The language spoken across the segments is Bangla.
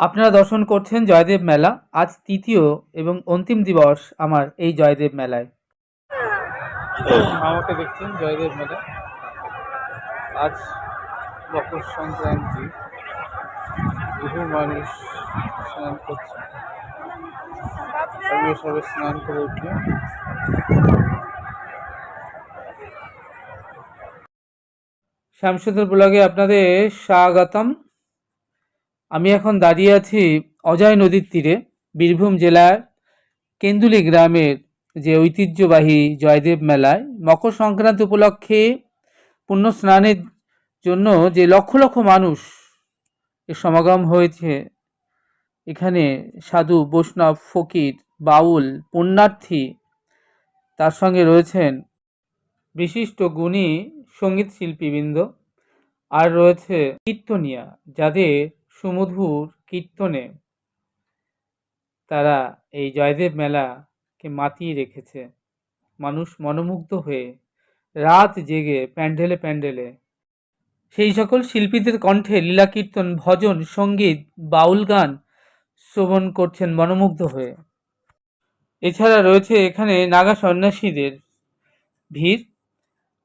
আপনারা দর্শন করছেন জয়দেব মেলা। আজ তৃতীয় এবং অন্তিম দিবস আমার এই জয়দেব মেলায়। আমাকে দেখছেন জয়দেব মেলা। আজ মকর সংক্রান্তি, বহু মানুষ স্নান করছে। আমিও সবে স্নান করে উঠলাম। শ্যামসুন্দর ব্লগে আপনাদের স্বাগতম। আমি এখন দাঁড়িয়ে আছি অজয় নদীর তীরে, বীরভূম জেলার কেন্দুলি গ্রামের যে ঐতিহ্যবাহী জয়দেব মেলায় মকর সংক্রান্তি উপলক্ষে পুণ্য স্নানের জন্য যে লক্ষ লক্ষ মানুষ এর সমাগম হয়েছে। এখানে সাধু, বৈষ্ণব, ফকির, বাউল, পুণ্যার্থী, তার সঙ্গে রয়েছেন বিশিষ্ট গুণী সঙ্গীত শিল্পীবৃন্দ, আর রয়েছে কীর্তনিয়া, যাদের সুমধুর কীর্তনে তারা এই জয়দেব মেলাকে মাতিয়ে রেখেছে। মানুষ মনোমুগ্ধ হয়ে রাত জেগে প্যান্ডেলে প্যান্ডেলে সেই সকল শিল্পীদের কণ্ঠে লীলা কীর্তন, ভজন, সঙ্গীত, বাউল গান শ্রবণ করছেন মনোমুগ্ধ হয়ে। এছাড়া রয়েছে এখানে নাগা সন্ন্যাসীদের ভিড়।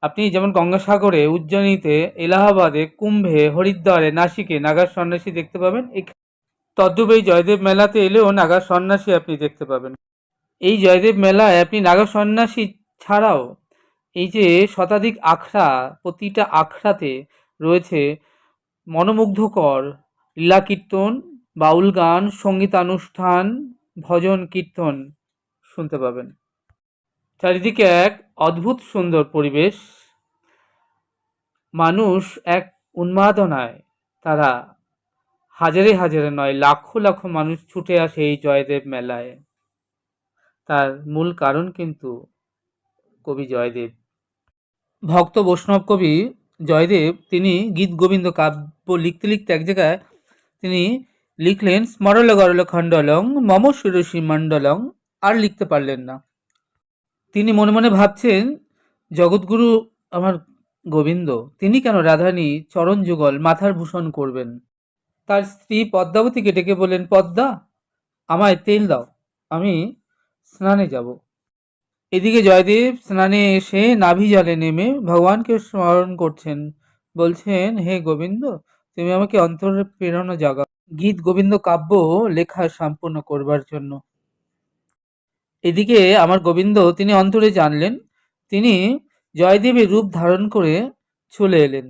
আপনি যেমন গঙ্গাসাগরে, উজ্জয়িনীতে, এলাহাবাদে, কুম্ভে, হরিদ্বারে, নাসিকে নাগা সন্ন্যাসী দেখতে পাবেন। তদ্রূপ এই জয়দেব মেলাতে এলেও নাগা সন্ন্যাসী আপনি দেখতে পাবেন। এই জয়দেব মেলায় আপনি নাগা সন্ন্যাসী ছাড়াও এই যে শতাধিক আখড়া, প্রতিটা আখড়াতে রয়েছে মনোমুগ্ধকর লীলা কীর্তন, বাউল গান, সঙ্গীতানুষ্ঠান, ভজন কীর্তন শুনতে পাবেন। চারিদিকে এক অদ্ভুত সুন্দর পরিবেশ। মানুষ এক উন্মাদনায়, তারা হাজারে হাজারে নয়, লাখো লাখো মানুষ ছুটে আসে এই জয়দেব মেলায়। তার মূল কারণ কিন্তু কবি জয়দেব। ভক্ত বৈষ্ণব কবি জয়দেব তিনি গীত গোবিন্দ কাব্য লিখতে লিখতে এক জায়গায় তিনি লিখলেন স্মরল গরল খণ্ডলং মম শিরসী মণ্ডলং, আর লিখতে পারলেন না। তিনি মনে মনে ভাবছেন, জগৎগুরু আমার গোবিন্দ, তিনি কেন রাধানী চরণ যুগল মাথার ভূষণ করবেন? তার স্ত্রী পদ্মাবতীকে ডেকে বললেন, পদ্মা, আমায় তেল দাও, আমি স্নানে যাব। এদিকে জয়দেব স্নানে এসে নাভি জলে নেমে ভগবানকে স্মরণ করছেন, বলছেন, হে গোবিন্দ, তুমি আমাকে অন্তরে প্রেরণা জাগাও গীত গোবিন্দ কাব্য লেখা সম্পূর্ণ করবার জন্য। এদিকে আমার গোবিন্দ তিনি অন্তরে জানলেন, তিনি জয়দেবের রূপ ধারণ করে চলে এলেন।